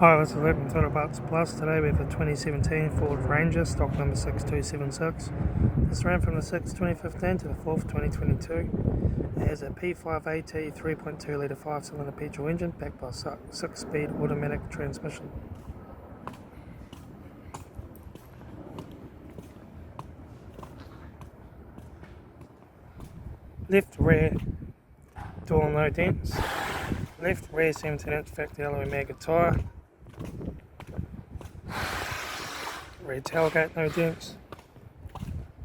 Hi, this is Litre from Total Parts Plus. Today we have a 2017 Ford Ranger, stock number 6276. This ran from the 6th 2015 to the 4th 2022. It has a P5AT 3.2 litre 5-cylinder petrol engine backed by a 6-speed automatic transmission. Left rear door no dents. Left rear 17-inch factory alloy maggot tyre. Rear tailgate no dents.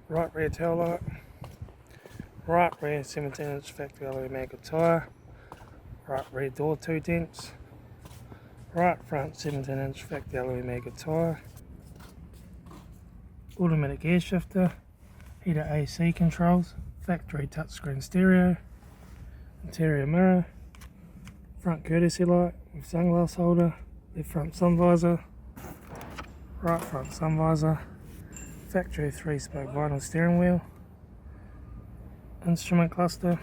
Right rear taillight. Right rear 17-inch factory alloy maggot tyre. Right rear door 2 dents. Right front 17-inch factory alloy maggot tyre. Automatic air shifter. Heater AC controls. Factory touchscreen stereo. Interior mirror. Front courtesy light with sunglass holder. Left front sun visor. Right front sun visor. Factory 3-spoke vinyl steering wheel. Instrument cluster.